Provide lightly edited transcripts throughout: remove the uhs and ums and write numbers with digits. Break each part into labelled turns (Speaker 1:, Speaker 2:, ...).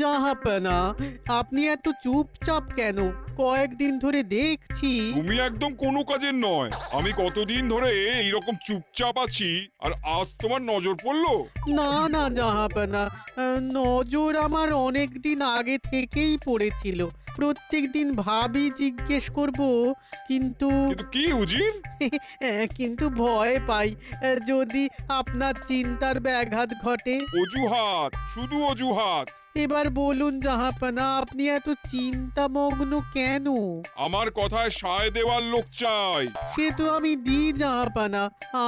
Speaker 1: জাহাপনা, আপনি এত চুপচাপ কেন? কয়েকদিন ধরে দেখছি।
Speaker 2: তুমি একদম কোনো কাজের নয়। আমি কতদিন ধরে এইরকম চুপচাপ আছি, আর আজ তোমার নজর পড়লো?
Speaker 1: না না জাহাপনা, নজর আমার অনেক দিন আগে থেকেই পড়েছিল। প্রত্যেক দিন ভাবি জিজ্ঞেস করব, কিন্তু
Speaker 2: কিন্তু কি উজির?
Speaker 1: কিন্তু ভয় পাই যদি আপনার চিন্তার ব্যাঘাত ঘটে।
Speaker 2: অজুহাত, শুধু অজুহাত।
Speaker 1: এবার বলুন জাহাপনা, আপনি এত চিন্তামগ্ন কেন?
Speaker 2: আমার কথায় সায় দেওয়ার লোক চাই।
Speaker 1: সে তো আমি দিই জাহাপনা।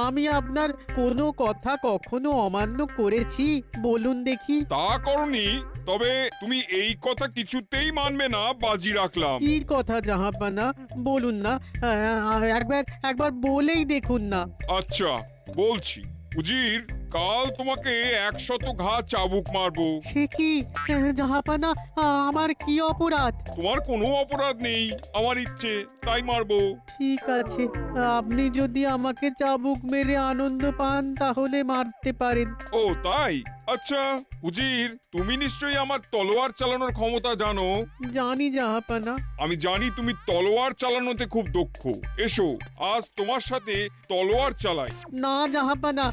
Speaker 1: আমি আপনার কোনো কথা কখনো অমান্য করেছি বলুন দেখি?
Speaker 2: তা করনি, তবে তুমি এই কথা কিছুতেই মানবে না, বাজি রাখলাম।
Speaker 1: কি কথা জাহাপনা, বলুন না। একবার একবার বলেই দেখুন না।
Speaker 2: আচ্ছা, বলছি। উজির, কাল তোমাকে 100 ঘা চাবুক মারবো।
Speaker 1: সে কি জাহাপনা, আমার কি অপরাধ?
Speaker 2: তোমার কোনো অপরাধ নেই, আমার ইচ্ছে তাই মারবো।
Speaker 1: ঠিক আছে, আপনি যদি আমাকে চাবুক মেরে আনন্দ পান তাহলে মারতে পারেন।
Speaker 2: ও তাই? আচ্ছা উজির, তুমি নিশ্চয়ই আমার তলোয়ার চালানোর ক্ষমতা জানো।
Speaker 1: জানি জাহাপনা।
Speaker 2: আমি জানি তুমি তলোয়ার চালানোতে খুব দক্ষ। এসো, আজ তোমার সাথে তলোয়ার চালাই।
Speaker 1: না জাহাপনা,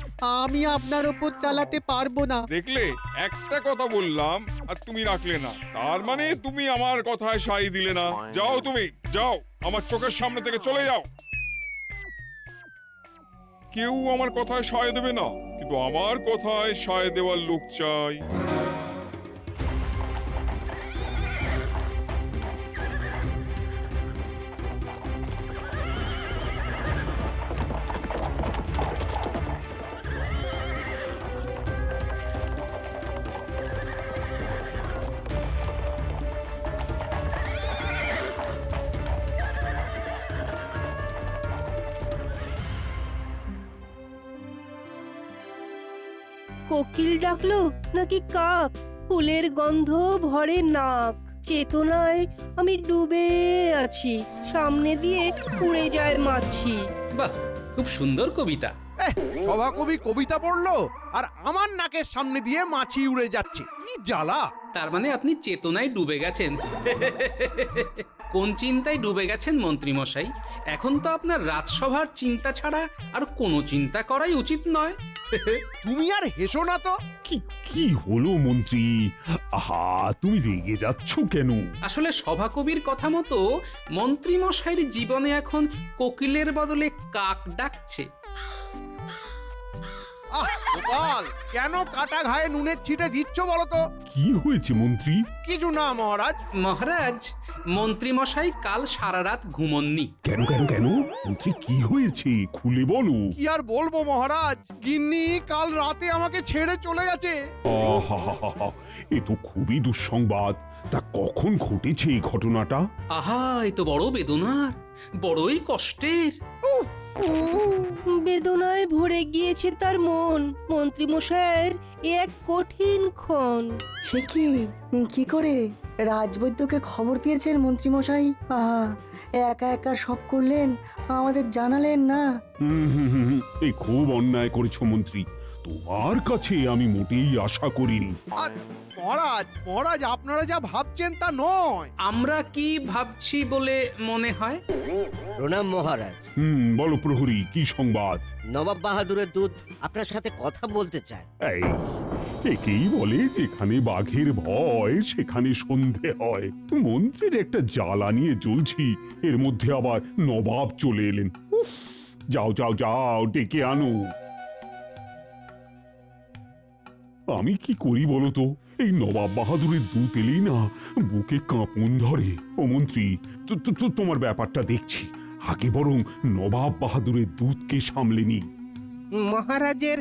Speaker 1: আমি আপনার ওপর চালাতে পারবো না।
Speaker 2: দেখলে, একটা কথা বললাম আর তুমি রাখলে না। তার মানে তুমি আমার কথায় সায় দিলে না। যাও, তুমি যাও, আমার চোখের সামনে থেকে চলে যাও। কেউ আমার কথায় সায় দেবে না, কিন্তু আমার কথায় সায় দেওয়ার লোক চাই।
Speaker 3: কোকিল ডাকলো নাকি কাক? ফুলের গন্ধ ভরে নাক, চেতনায় আমি ডুবে আছি, সামনে দিয়ে উড়ে যায় মাছি।
Speaker 4: বাহ, খুব সুন্দর কবিতা।
Speaker 5: সভাকবি কবিতা পড়লো আর আমার নাকের সামনে দিয়ে মাছি উড়ে যাচ্ছে, কি জ্বালা!
Speaker 4: তার মানে আপনি চেতনায় ডুবে গেছেন। কোন চিন্তায় ডুবে গেছেন মন্ত্রী মশাই? এখন তো আপনার রাজসভার চিন্তা ছাড়া আর কোনো চিন্তা করাই উচিত নয়।
Speaker 5: তুমি আর হেসো না তো।
Speaker 6: কি কি হলো মন্ত্রী? আহা, তুমি রেগে যাচ্ছ কেন?
Speaker 4: আসলে সভাকবির কথা মতো মন্ত্রী মশাইয়ের জীবনে এখন কোকিলের বদলে কাক ডাকছে।
Speaker 5: আহ গোপাল, কেন কাটা ঘায়ে নুনের ছিটে দিচ্ছ বলো তো?
Speaker 6: কি হয়েছে মন্ত্রী?
Speaker 5: কিছু না মহারাজ।
Speaker 4: মহারাজ, মন্ত্রী মশাই কাল সারা রাত ঘুমননি।
Speaker 6: কেন কেন কেন মন্ত্রী, কি হয়েছে খুলে বলো।
Speaker 5: কি আর বলবো মহারাজ, গিন্নি কাল রাতে আমাকে ছেড়ে চলে গেছে।
Speaker 6: আহা, এ তো খুবই দুঃসংবাদ। তা কখন ঘটেছে এই ঘটনাটা?
Speaker 4: আহা, এ তো বড় বেদনার, বড়ই কষ্টের।
Speaker 3: বেদনায় ভরে গিয়েছে তার মন, মন্ত্রী মশাইয়ের এ এক কঠিন ক্ষণ।
Speaker 7: সে কি, কি করে? রাজবৈদ্যকে খবর দিয়েছেন মন্ত্রীমশাই? আহা, একা একা সব করলেন, আমাদের জানালেন না।
Speaker 6: এই খুব অন্যায় করেছো মন্ত্রী। তোমার কাছে আমি মোটেই আশা করিনি।
Speaker 5: আর মহারাজ, মহারাজ আপনারা যা ভাবছেন তা নয়।
Speaker 4: আমরা কি ভাবছি বলে মনে হয়?
Speaker 8: প্রণাম মহারাজ।
Speaker 6: বলো প্রহরী, কি সংবাদ?
Speaker 8: নবাব বাহাদুরের দূত আপনার সাথে কথা বলতে চায়।
Speaker 6: এই, একেই বলে যেখানে বাঘের ভয় সেখানে সন্ধে হয়। মন্ত্রীর একটা জ্বালা নিয়ে জ্বলছি, এর মধ্যে আবার নবাব চলে এলেন। উফ, যাও যাও যাও, ডেকে আনো। আমি কি করি বলো তো? এই নবাব বাহাদুরের দূত এলেই না বুকে কাঁপন ধরে। ও মন্ত্রী, তোমার ব্যাপারটা দেখছি, আগে বরং নবাব বাহাদুরের দূতকে সামলে নি।
Speaker 9: মহারাজের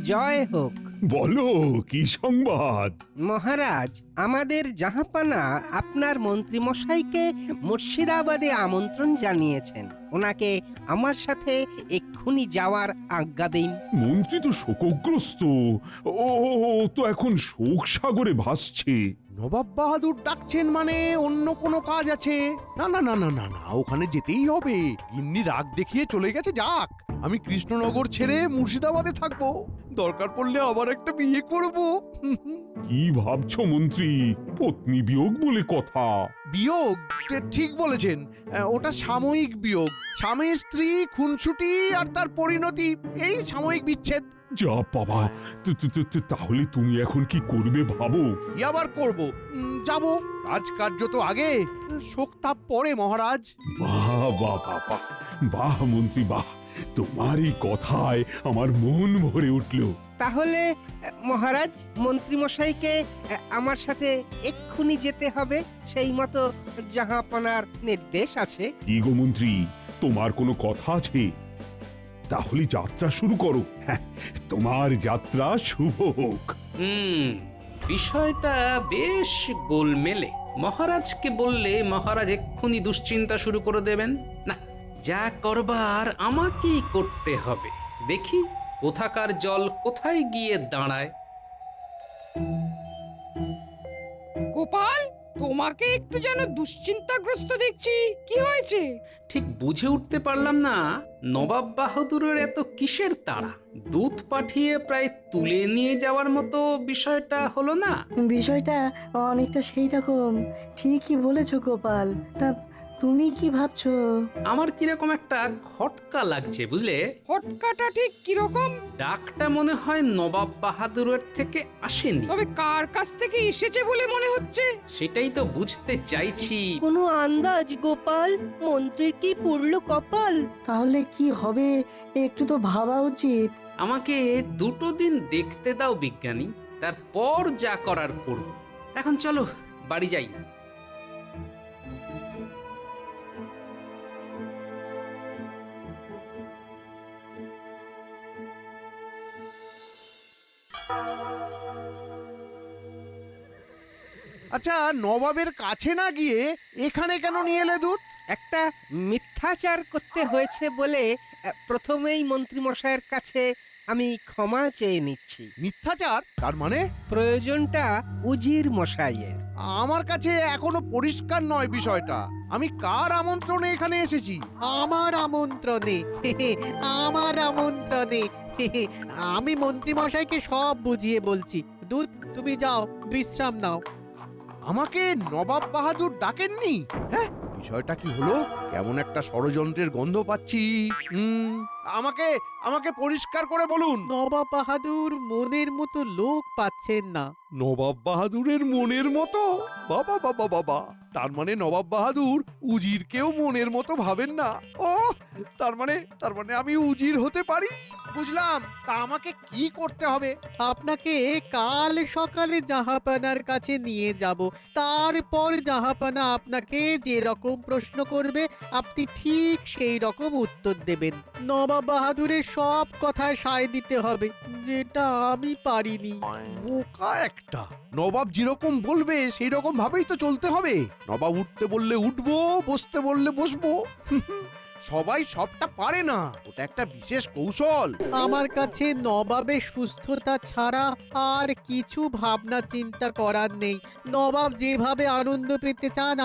Speaker 9: জয় হোক।
Speaker 6: বলো, কি সংবাদ?
Speaker 9: মহারাজ, আমাদের জাহাপানা আপনার মন্ত্রী মশাইকে মুর্শিদাবাদে আমন্ত্রণ জানিয়েছেন। ওনাকে আমার সাথে এক্ষুনি যাওয়ার আজ্ঞা দিন।
Speaker 6: মন্ত্রী তো শোকগ্রস্ত। ও তো এখন শোক সাগরে ভাসছে।
Speaker 5: নবাব বাহাদুর ডাকছেন মানে অন্য কোনো কাজ আছে। না না না না না না, ওখানে যেতেই হবে। গিন্নি রাগ দেখিয়ে চলে গেছে, যাক। আমি কৃষ্ণনগর ছেড়ে মুর্শিদাবাদে থাকবো, দরকার পড়লে আবার একটা বিয়ে করব।
Speaker 6: কি ভাবছো মন্ত্রী? পত্নী বিয়োগ বলে কথা।
Speaker 5: বিয়োগ? ঠিক বলেছেন, ওটা সাময়িক বিয়োগ। স্বামী স্ত্রী খুনসুটি আর তার পরিণতি, এই সাময়িক বিচ্ছেদ।
Speaker 6: যা বাবা, তাহলে তুমি এখন কি করবে ভাবো?
Speaker 5: কি আবার করব? যাব, রাজকার্য তো আগে, শোক তাপ পরে মহারাজ।
Speaker 6: বাহ বাহ বাহ বাহ, বাহ মন্ত্রী বাহ, তোমার এই কথায় আমার মন ভরে উঠল।
Speaker 9: তাহলে মহারাজ, মন্ত্রী মশাইকে আমার সাথে এক্ষুনি যেতে হবে, সেই মতো জাহাপনার নির্দেশ আছে।
Speaker 6: কি গো মন্ত্রী, তোমার কোনো কথা আছে? তাহলে যাত্রা শুরু করো। হ্যাঁ, তোমার যাত্রা শুভ হোক।
Speaker 4: বিষয়টা বেশ গোলমেলে। মহারাজকে বললে মহারাজ এক্ষুনি দুশ্চিন্তা শুরু করে দেবেন। না, যা করবার আমাকেই করতে হবে। দেখি কোথাকার জল কোথায় গিয়ে দাঁড়ায়।
Speaker 10: গোপাল, তোমাকে একটু যেন দুশ্চিন্তাগ্রস্ত দেখছি, কি হয়েছে?
Speaker 4: ঠিক বুঝে উঠতে পারলাম না নবাব বাহাদুরের এত কিসের তাড়া। দুধ পাঠিয়ে প্রায় তুলে নিয়ে যাওয়ার মতো বিষয়টা হলো না?
Speaker 7: বিষয়টা অনেকটা সেই রকম, ঠিকই বলেছো গোপাল। তা তুমি কি ভাবছো?
Speaker 4: আমার কিরকম একটা খটকা লাগছে বুঝলে।
Speaker 10: ফটকাটা ঠিক কিরকম?
Speaker 4: ডাকটা মনে হয় নবাব বাহাদুরের থেকে আসেনি।
Speaker 10: তবে কার কাছ থেকে এসেছে বলে মনে হচ্ছে?
Speaker 4: সেটাই তো বুঝতে চাইছি।
Speaker 3: কোনো আন্দাজ গোপাল? মন্ত্রীর কি পুরলো কপাল?
Speaker 7: তাহলে কি হবে একটু তো ভাবা উচিত।
Speaker 4: আমাকে 2 দিন দেখতে দাও বিজ্ঞানী, তারপর যা করার করব। এখন চলো বাড়ি যাই।
Speaker 5: আচ্ছা, নবাবের কাছে না গিয়ে এখানে কেন নিয়ে এলে দুধ?
Speaker 9: একটা মিথ্যাচার করতে হয়েছে বলে প্রথমেই মন্ত্রী মশাইয়ের কাছে আমি ক্ষমা চেয়ে নিচ্ছি।
Speaker 5: মিথ্যাচার? তার মানে?
Speaker 9: প্রয়োজনটা উজির মশাইয়ের।
Speaker 5: আমার কাছে এখনো পরিষ্কার নয় বিষয়টা। আমি কার আমন্ত্রণে এখানে এসেছি?
Speaker 1: আমার আমন্ত্রণে। আমার আমন্ত্রণে। আমি মন্ত্রী মশাইকে সব বুঝিয়ে বলছি। দুধ, তুমি যাও, বিশ্রাম নাও।
Speaker 5: আমাকে নবাব বাহাদুর ডাকেননি? হ্যাঁ, বিষয়টা কি হলো? কেমন একটা ষড়যন্ত্রের গন্ধ পাচ্ছি। আমাকে আমাকে পরিষ্কার করে বলুন।
Speaker 1: নবাব বাহাদুর মনের মতো লোক পাচ্ছেন না।
Speaker 5: নবাব বাহাদুরের মনের মতো? বাবা বাবা বাবা, তার মানে নবাব বাহাদুর উজিরকেও মনের মতো ভাবেন না। ও, তার মানে আমি উজির হতে পারি। বুঝলাম। তা আমাকে কি করতে হবে?
Speaker 1: আপনাকে কাল সকালে জাহাপানার কাছে নিয়ে যাব। তারপর জাহাপানা আপনাকে যে রকম প্রশ্ন করবে আপনি ঠিক সেই রকম উত্তর দেবেন। নবাব বাহাদুরের সব কথায় সায় দিতে হবে, যেটা আমি পারিনি।
Speaker 5: বোকা একটা। নবাব যেরকম বলবে সেই রকম ভাবেই তো চলতে হবে। নবাব উঠতে বললে উঠবো, বসতে বললে বসবো। সবাই সবটা পারে না, ওটা একটা বিশেষ কৌশল।
Speaker 1: আমার কাছে নবাবের সুস্থতা ছাড়া আর কিছু ভাবনা চিন্তা করার নেই। নবাব যেভাবে আনন্দ পেতে চান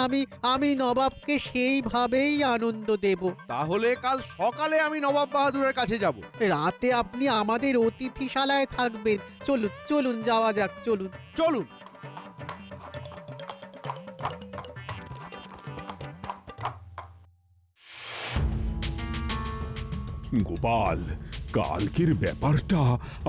Speaker 1: আমি নবাবকে সেইভাবেই আনন্দ দেব।
Speaker 5: তাহলে কাল সকালে আমি নবাব বাহাদুরের কাছে যাব।
Speaker 1: রাতে আপনি আমাদের অতিথিশালায় থাকবেন। চলুন চলুন, যাওয়া যাক, চলুন
Speaker 5: চলুন।
Speaker 6: গোপাল, কালকের ব্যাপারটা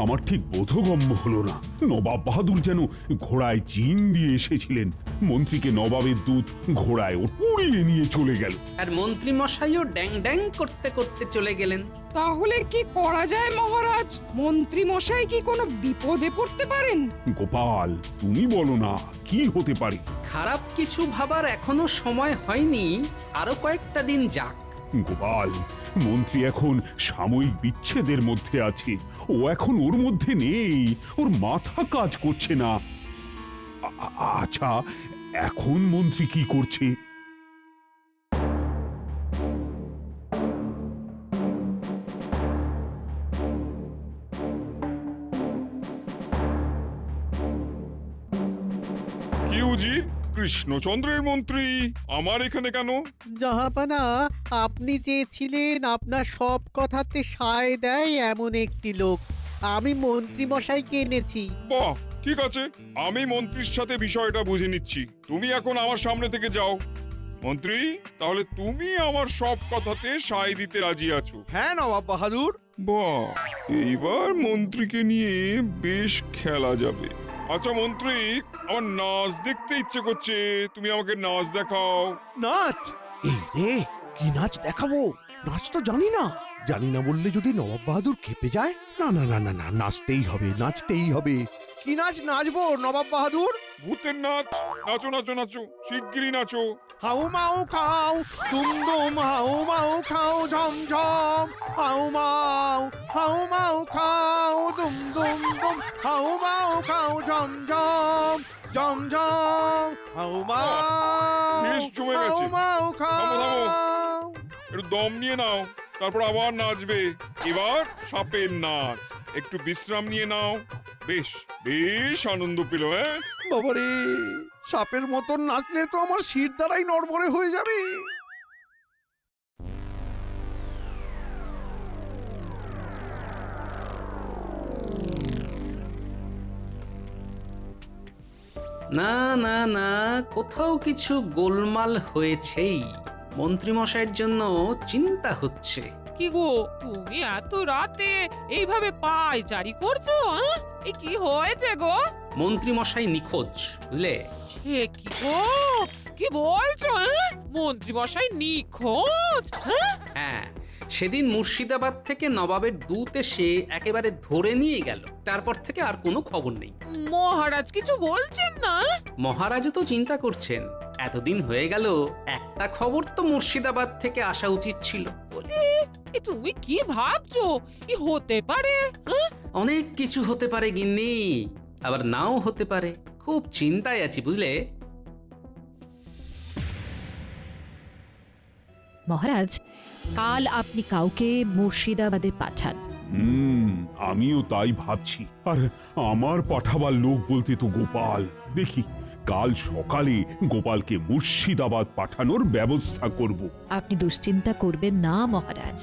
Speaker 6: আমার ঠিক বোধগম্য হলো না। নবাব বাহাদুর যেন ঘোড়ায় জিন দিয়ে এসেছিলেন, মন্ত্রীকে নবাবের দুধ ঘোড়ায় উড়িয়ে নিয়ে চলে গেল।
Speaker 4: আর মন্ত্রী মশাইও ড্যাং ড্যাং করতে করতে চলে গেলেন।
Speaker 10: তাহলে কি করা যায় মহারাজ? মন্ত্রী মশাই কি কোনো বিপদে পড়তে পারেন?
Speaker 6: গোপাল, তুমি বলো না কি হতে পারে?
Speaker 4: খারাপ কিছু ভাবার এখনো সময় হয়নি, আরো কয়েকটা দিন যাক।
Speaker 6: গোপাল, মন্ত্রী এখন সাময়িক বিচ্ছেদের মধ্যে আছে। ও এখন ওর মধ্যে নেই, ওর মাথা কাজ করছে না। আচ্ছা, এখন মন্ত্রী কি করছে?
Speaker 2: কি উজির, কৃষ্ণচন্দ্রের মন্ত্রী আমার এখানে কেন?
Speaker 1: জাহাপানা, আপনি চেয়েছিলেন আপনার সব কথাতে সায় দেয় এমন একটি লোক। আমি মন্ত্রী মশাইকে এনেছি।
Speaker 2: বাহ, ঠিক আছে, আমি মন্ত্রীর সাথে বিষয়টা বুঝে নিচ্ছি। তুমি এখন আমার সামনে থেকে যাও। মন্ত্রী, তাহলে তুমি আমার সব কথাতে সায় দিতে রাজি আছো?
Speaker 5: হ্যাঁ নবাব বাহাদুর।
Speaker 2: বাহ, এইবার মন্ত্রীকে নিয়ে বেশ খেলা যাবে। আচ্ছা মন্ত্রী, আমার নাচ দেখতে ইচ্ছে করছে, তুমি আমাকে নাচ দেখাও।
Speaker 5: নাচ? এই রে, কি নাচ দেখাবো? নাচ তো জানি না। জানি না বললে যদি নবাব বাহাদুর খেপে যায়। না না না না না, নাচতেই হবে, নাচতেই হবে। কি নাচ নাচবো নবাব বাহাদুর?
Speaker 2: ভূতের নাচ। নাচো নাচো নাচো, শিগগিরই নাচো।
Speaker 5: হাউ মাউ খাও তুম দুম, হাউ মাউ খাও ঝম ঝম, হাউ মাউ খাও দুম দুম দুম, হাউ মাউ খাও ঝম ঝম ঝম ঝম, হাউ মাউ
Speaker 2: বেশ জমে গেছে।
Speaker 5: হাউ মাউ খাও।
Speaker 2: থামো, থামো। একটু দম নিয়ে নাও, তারপর আবার নাচবে। এবার সাপের নাচ। একটু বিশ্রাম নিয়ে নাও। বেশ বেশ আনন্দ পেল। হ্যাঁ
Speaker 5: বাবারে, সাপের মতন নাচলে তো আমার শির দ্বারাই নড়বড়ে হয়ে যাবে।
Speaker 4: না না না, কোথাও কিছু গোলমাল হয়েছেই। মন্ত্রীমশাইয়ের জন্য চিন্তা হচ্ছে।
Speaker 10: কি গো, তুমি এত রাতে এইভাবে পায়চারি করছো? হ্যাঁ? এ কি হয়েছে গো?
Speaker 4: মন্ত্রীমশাই নিখোঁজ, বুঝলে?
Speaker 10: এ কি গো, কি বলছো? হ্যাঁ? মন্ত্রী মশাই নিখোঁজ? হ্যাঁ?
Speaker 4: হ্যাঁ, সেদিন মুর্শিদাবাদ থেকে নবাবের দূত এসে একেবারে ধরে নিয়ে গেল। তারপর থেকে আর কোনো খবর নেই।
Speaker 10: মহারাজ কিছু বলছেন না?
Speaker 4: মহারাজও তো চিন্তা করছেন। এতদিন হয়ে গেল, একটা খবর তো মুর্শিদাবাদ থেকে আসা উচিত ছিল।
Speaker 10: বলি, এ তুমি কি ভাবছো? কি হতে পারে? হ্যাঁ?
Speaker 4: অনেক কিছু হতে পারে গিন্নি, আবার নাও হতে পারে। খুব চিন্তায় আছি, বুঝলে?
Speaker 11: মহারাজ, কাল আপনি কাউকে মুর্শিদাবাদে পাঠান।
Speaker 6: আমিও তাই ভাবছি। আর আমার পাঠাবার লোক বলতে তো গোপাল। দেখি কাল সকালে গোপালকে মুর্শিদাবাদ পাঠানোর ব্যবস্থা করব।
Speaker 11: আপনি দুশ্চিন্তা করবেন না মহারাজ,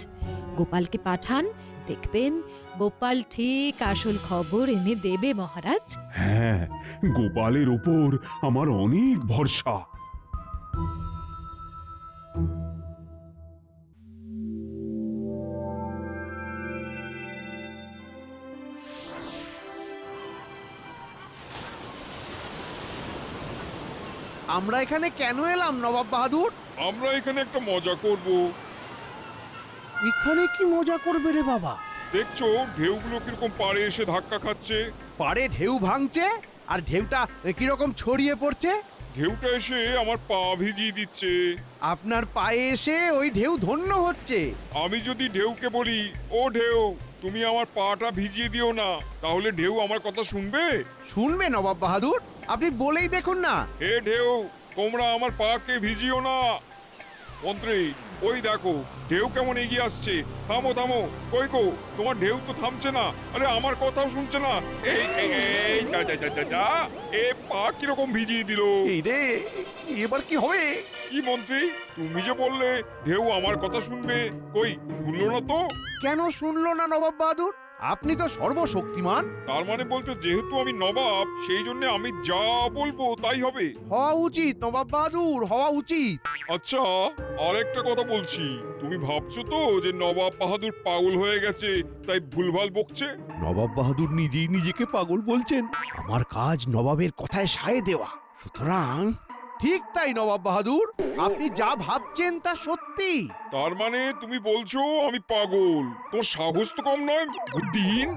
Speaker 11: গোপালকে পাঠান, দেখবেন গোপাল ঠিক আসল খবর এনে দেবে মহারাজ।
Speaker 6: হ্যাঁ, গোপালের ওপর আমার অনেক ভরসা।
Speaker 5: আমরা এখানে কেন এলাম নবাব বাহাদুর?
Speaker 2: আমরা এখানে একটা মজা করব।
Speaker 5: এখানে কি মজা করবে রে বাবা?
Speaker 2: দেখছো ঢেউগুলো কিরকম পাড়ে এসে ধাক্কা খাচ্ছে।
Speaker 5: পাড়ে ঢেউ ভাঙছে আর ঢেউটা কিরকম ছড়িয়ে পড়ছে।
Speaker 2: ঢেউটা এসে আমার পা ভিজিয়ে দিচ্ছে।
Speaker 5: আপনার পায়ে এসে ওই ঢেউ ধন্য হচ্ছে।
Speaker 2: আমি যদি ঢেউকে বলি, ও ঢেউ তুমি আমার পাটা ভিজিয়ে দিও না, তাহলে ঢেউ আমার কথা শুনবে?
Speaker 5: শুনবে নবাব বাহাদুর, আপনি বলেই দেখুন না।
Speaker 2: এ ঢেউ, তোমরা আমার পাকে ভিজিও না। মন্ত্রী, ওই দেখো ঢেউ কেমন এগিয়ে আসছে। থামো থামো, কই গো, তোমার ঢেউ তো থামছে না। আরে আমার কথাও শুনছে না। এই এই এই, যা যা যা যা যা, এ পা কিরকম ভিজিয়ে দিল।
Speaker 5: এই রে, এবার কি হবে?
Speaker 2: কি মন্ত্রী, তুমি যে বললে ঢেউ আমার কথা শুনবে, কই শুনলো না তো?
Speaker 5: কেন শুনলো না নবাব বাহাদুর? আপনি তো সর্বশক্তিমান।
Speaker 2: তার মানে বলছো যেহেতু আমি নবাব, সেই জন্য আমি যা বলবো তাই হবে?
Speaker 5: হওয়া উচিত নবাব বাহাদুর, হওয়া উচিত।
Speaker 2: আচ্ছা, আরেকটা কথা বলছি, তুমি ভাবছো তো যে নবাব বাহাদুর পাগল হয়ে গেছে তাই ভুলভাল বকছে?
Speaker 5: নবাব বাহাদুর নিজেই নিজেকে পাগল বলছেন। আমার কাজ নবাবের কথায় সায় দেওয়া, সুতরাং ঠিক তাই নবাব বাহাদুর, আপনি যা ভাবছেন তা সত্যি।
Speaker 2: তার মানে তুমি বলছো আমি পাগল? তোর সাহস তো কম নয়, বুদ্ধিহীন।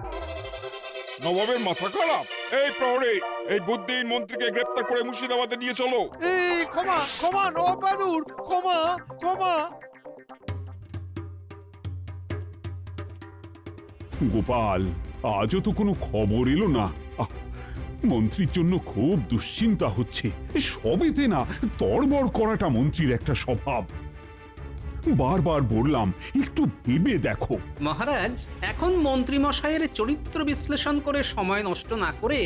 Speaker 2: নবাবের মাথা খারাপ। এই প্রহরী, এই বুদ্ধিহীন মন্ত্রীকে গ্রেফতার করে মুর্শিদাবাদে নিয়ে চলো।
Speaker 5: এই ক্ষমা ক্ষমা নবাব বাহাদুর, ক্ষমা ক্ষমা।
Speaker 6: গোপাল, আজও তো কোনো খবর এলো না। মন্ত্রীর জন্য খুব দুশ্চিন্তা হচ্ছে। সবেতে না তড়বড় করাটা মন্ত্রীর একটা স্বভাব। বারবার বললাম একটু ভেবে দেখো।
Speaker 4: মহারাজ, এখন মন্ত্রীমশাইয়ের চরিত্র বিশ্লেষণ করে সময় নষ্ট না করে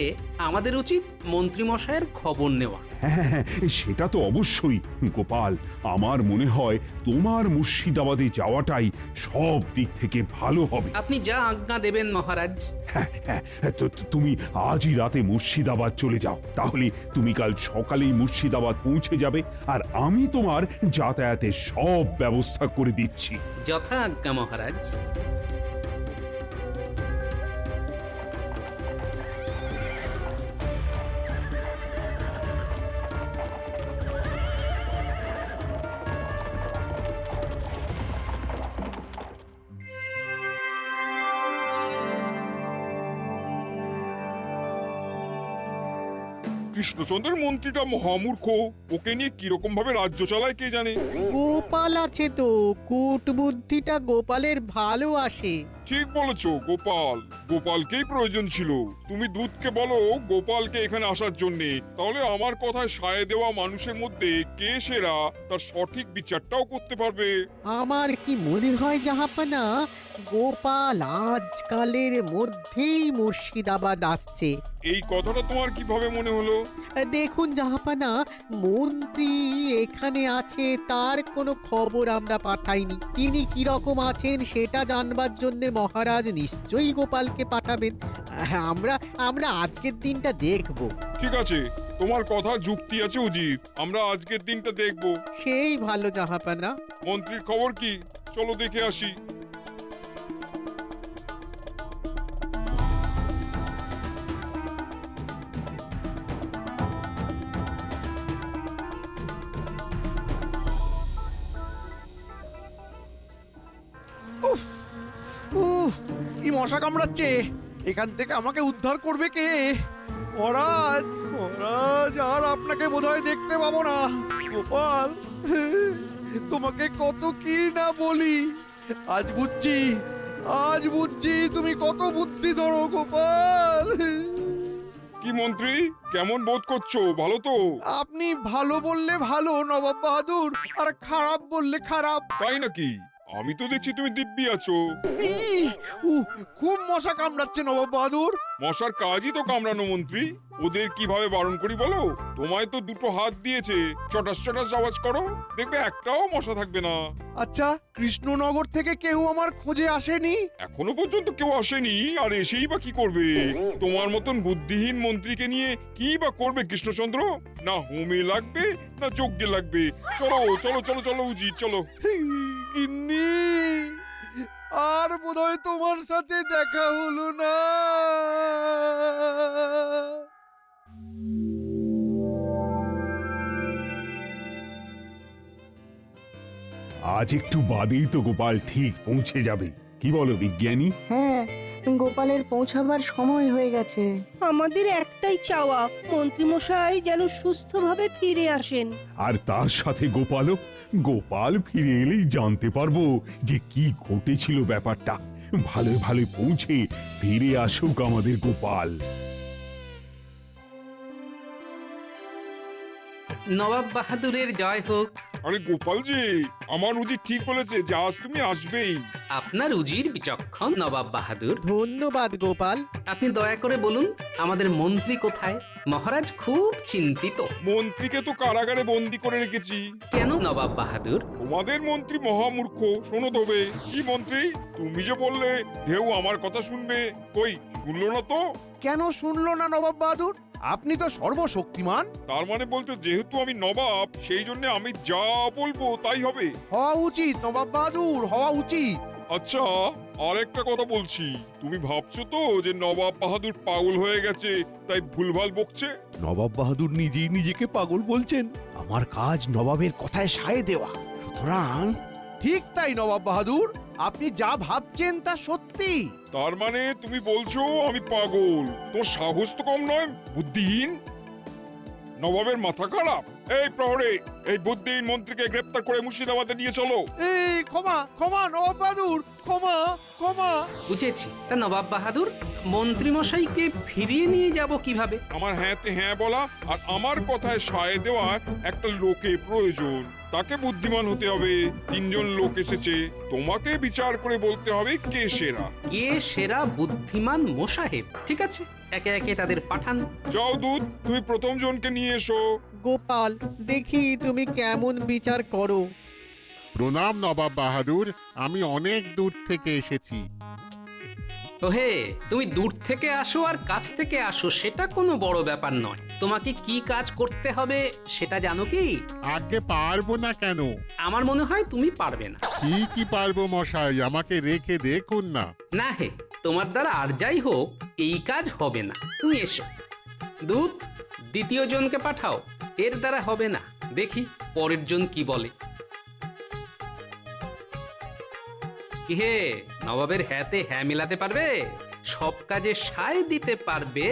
Speaker 4: আমাদের উচিত মন্ত্রীমশাইয়ের খবর নেওয়া।
Speaker 6: হ্যাঁ, সেটা তো অবশ্যই গোপাল। আমার মনে হয় তোমার মুর্শিদাবাদে যাওয়াটাই সব দিক থেকে ভালো হবে।
Speaker 4: আপনি যা আজ্ঞা দেবেন মহারাজ।
Speaker 6: হ্যাঁ, তুমি আজই রাতে মুর্শিদাবাদ চলে যাও, তাহলে তুমি কাল সকালেই মুর্শিদাবাদ পৌঁছে যাবে আর আমি তোমার যাতায়াতের সব ব্যবস্থা করে দিচ্ছি।
Speaker 4: যথা আজ্ঞা মহারাজ।
Speaker 2: কৃষ্ণচন্দ্রের মন্ত্রীটা মহামূর্খ, ওকে নিয়ে কিরকম ভাবে রাজ্য চালায় কে জানে।
Speaker 1: গোপাল আছে তো, কূটবুদ্ধিটা গোপালের ভালো আসে।
Speaker 2: ঠিক বলেছো, গোপালকেই প্রয়োজন ছিল। তুমি দুধকে বলো গোপালকে এখানে আসার জন্য, তাহলে আমার কথায় সায় দেওয়া মানুষের মধ্যে কে সেরা তার সঠিক বিচারটাও করতে পারবে।
Speaker 1: আমার কি মনে হয় জাহাপানা, গোপাল আজকালের মধ্যেই মুর্শিদাবাদ আসছে।
Speaker 2: এই কথাটা তোমার কিভাবে মনে হলো?
Speaker 1: দেখুন জাহাপানা, মন্ত্রী এখানে আছে তার কোনো খবর আমরা পাঠাইনি। তিনি কিরকম আছেন সেটা জানবার জন্য মহারাজ নিশ্চয়ই গোপালকে পাঠাবেন। আমরা আজকের দিনটা দেখব।
Speaker 2: ঠিক আছে, তোমার কথা যুক্তি আছে উজির, আমরা আজকের দিনটা দেখব।
Speaker 1: সেই ভালো জাহাপানা।
Speaker 2: মন্ত্রীর খবর কি? চলো দেখে আসি।
Speaker 5: উফ, কি মশা কামড়াচ্ছে! এখান থেকে আমাকে উদ্ধার করবে কে? মহারাজ, মহারাজ, আর আপনাকে বোধহয় দেখতে পাবো না। গোপাল, তোমাকে কত কি না বলি। আজ বুঝছি তুমি কত বুদ্ধি ধরো গোপাল।
Speaker 2: কি মন্ত্রী, কেমন বোধ করছো? ভালো তো?
Speaker 5: আপনি ভালো বললে ভালো নবাব বাহাদুর, আর খারাপ বললে খারাপ।
Speaker 2: তাই নাকি? আমি তো দেখছি তুমি দিব্যি আছো।
Speaker 5: খুব মশা কামড়াচ্ছে নবাব বাহাদুর।
Speaker 2: মশার কাজই তো কামড়ানো মন্ত্রী, ওদের কিভাবে বারণ করি বলো? তোমায় তো দুটো হাত দিয়েছে, চটাস চটাস আওয়াজ করো, দেখবে একটাও মশা থাকবে না।
Speaker 5: আচ্ছা, কৃষ্ণনগর থেকে কেউ আমার খোঁজে আসেনি?
Speaker 2: এখনো পর্যন্ত কেউ আসেনি, আর এসেই বা কি করবে? তোমার মতন বুদ্ধিহীন মন্ত্রীকে নিয়ে কি বা করবে কৃষ্ণচন্দ্র? না হোমে লাগবে না যজ্ঞে লাগবে। চলো চলো চলো চলো উজির, চলো।
Speaker 5: গিন্নি, আর বোধহয় তোমার সাথে দেখা হলো না।
Speaker 6: আজ একটু বাদেই তো গোপাল ঠিক পৌঁছে যাবে, কি বলো বিজ্ঞানী?
Speaker 7: হ্যাঁ, গোপালের পৌঁছাবার সময় হয়ে গেছে।
Speaker 3: আমাদের একটাই চাওয়া, মন্ত্রীমশাই যেন সুস্থভাবে ফিরে আসেন।
Speaker 6: আর তার সাথে গোপাল ফিরে এলেই জানতে পারবো যে কি ঘটেছিল ব্যাপারটা। ভালো ভালো পৌঁছে ফিরে আসুক আমাদের গোপাল।
Speaker 4: নবাব বাহাদুরের জয় হোক।
Speaker 2: আরে গোপালজি, আমার উজির ঠিক বলেছে যে আজ তুমি আসবেই।
Speaker 4: আপনার উজির বিচক্ষণ নবাব বাহাদুর।
Speaker 1: ধন্যবাদ গোপাল।
Speaker 4: আপনি দয়া করে বলুন, আমাদের মন্ত্রী কোথায়? মহারাজ খুব চিন্তিত।
Speaker 2: মন্ত্রীকে তো কারাগারে বন্দি করে রেখেছি।
Speaker 4: কেন নবাব বাহাদুর?
Speaker 2: তোমাদের মন্ত্রী মহামূর্খ, শোনো তবে। কি মন্ত্রী, তুমি যে বললে ঢেউ আমার কথা শুনবে, কই শুনলো না তো?
Speaker 5: কেন শুনলো না নবাব বাহাদুর? আপনি তো সর্বশক্তিমান।
Speaker 2: তার মানে বলছো যেহেতু আমি নবাব, সেই জন্য আমি যা বলবো তাই হবে?
Speaker 5: হওয়া উচিত নবাব বাহাদুর, হওয়া উচিত।
Speaker 2: আচ্ছা, আর একটা কথা বলছি, তুমি ভাবছো তো যে নবাব বাহাদুর পাগল হয়ে গেছে তাই ভুলভাল বকছে?
Speaker 5: নবাব বাহাদুর নিজেই নিজেকে পাগল বলছেন। আমার কাজ নবাবের কথায় সায় দেওয়া, সুতরাং ঠিক তাই নবাব বাহাদুর, আপনি যা ভাবছেন তা সত্যি।
Speaker 2: তার মানে তুমি বলছো আমি পাগল? তোর সাহস তো কম নয়, বুদ্ধিহীন। নবাবের মাথা খারাপ। এই প্রহরে, এই বুদ্ধিহীন মন্ত্রীকে গ্রেপ্তার করে মুর্শিদাবাদে নিয়ে চলো।
Speaker 5: এই ক্ষমা ক্ষমা নবাব বাহাদুর, ক্ষমা ক্ষমা।
Speaker 4: বুঝেছি। তা নবাব বাহাদুর, মন্ত্রীমশাইকে ফিরিয়ে নিয়ে যাব কিভাবে?
Speaker 2: আমার হ্যাঁতে হ্যাঁ বলা আর আমার কথায় সায় দেওয়া একটা লোকের প্রয়োজন। তাকে বুদ্ধিমান হতে হবে। 3 জন লোক এসেছে, তোমাকে বিচার করে বলতে হবে কে সেরা।
Speaker 4: কে সেরা বুদ্ধিমান মোসাহেব? ঠিক আছে, একে একে তাদের পাঠান।
Speaker 2: যাও দুধ, তুমি প্রথম জনকে নিয়ে এসো।
Speaker 1: গোপাল, দেখি তুমি কেমন বিচার করো।
Speaker 12: প্রণাম নবাব বাহাদুর, আমি অনেক দূর থেকে এসেছি।
Speaker 4: ওহে, তুমি দূর থেকে আসো আর কাছ থেকে আসো সেটা কোনো বড় ব্যাপার নয়। তোমাকে কি কাজ করতে হবে সেটা জানো কি?
Speaker 12: আগে পারবো না কেন?
Speaker 4: আমার মনে হয় তুমি পারবে না।
Speaker 12: কি পারবো মশাই, আমাকে রেখে দেখুন না।
Speaker 4: না হে, তোমার দ্বারা আর যাই হোক এই কাজ হবে না। তুমি এসো। দূত, দ্বিতীয় জনকে পাঠাও। এর দ্বারা হবে না, দেখি পরের জন কি বলে। কি হে, নবাবের হ্যাঁতে হ্যাঁ মিলাতে পারবে? সব কাজে সায় দিতে পারবে?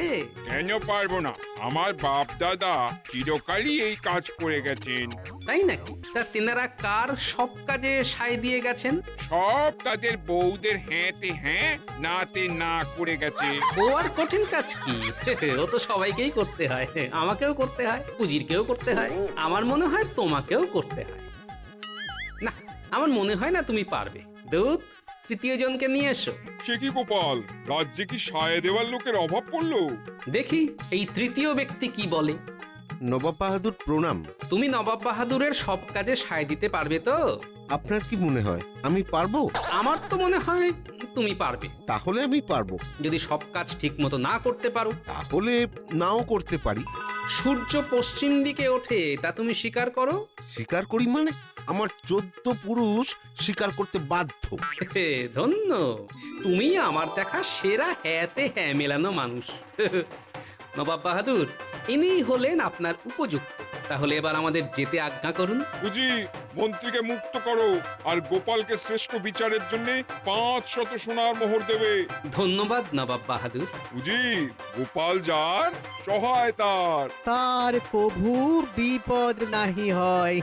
Speaker 2: কেন পারবো না? আমার বাপ দাদা চিরকালই এই কাজ করে গেছেন।
Speaker 4: তাই নাকি? তা তেনারা কার সব কাজে সায় দিয়ে গেছেন?
Speaker 2: সব তাদের বউদের হ্যাঁতে হ্যাঁ নাতে না করে গেছে।
Speaker 4: ও আর কঠিন কাজ কি? ও তো সবাইকেই করতে হয়। আমাকেও করতে হয়, উজিরকেও করতে হয়, আমার মনে হয় তোমাকেও করতে হয়। না, আমার মনে হয় না তুমি পারবে। দূত, তৃতীয় জনকে নিয়ে এসো।
Speaker 2: সে কি গোপাল, রাজ্যে কি সায় দেওয়ার লোকের অভাব পড়লো?
Speaker 4: দেখি এই তৃতীয় ব্যক্তি কি বলে।
Speaker 13: নবাব বাহাদুর প্রণাম।
Speaker 4: তুমি নবাব বাহাদুরের সব কাজে সায় দিতে পারবে তো?
Speaker 13: আপনার কি মনে হয় আমি পারবো?
Speaker 4: আমার তো মনে হয় তুমি পারবে।
Speaker 13: তাহলে আমি পারবো।
Speaker 4: যদি সব কাজ ঠিক মতো না করতে পারো?
Speaker 13: তাহলে নাও করতে পারি।
Speaker 4: সূর্য পশ্চিম দিকে ওঠে তা তুমি স্বীকার করো?
Speaker 13: স্বীকার করি মানে? আমার 14 পুরুষ স্বীকার করতে বাধ্য।
Speaker 4: ধন্য, তুমি আমার দেখা সেরা হ্যাঁতে হ্যাঁ মেলানো মানুষ। নবাব বাহাদুর, ইনিই হলেন আপনার উপযুক্ত। তাহলে এবার আমাদের যেতে আজ্ঞা করুন।
Speaker 2: বুঝি, মন্ত্রীকে মুক্ত করো আর গোপালকে শ্রেষ্ঠ বিচারের জন্য 500 সোনার মোহর দেবে।
Speaker 4: ধন্যবাদ নবাব বাহাদুর।
Speaker 2: বুঝি, গোপাল যার সহায় তার।
Speaker 1: তার কভু বিপদ নাহি হয়।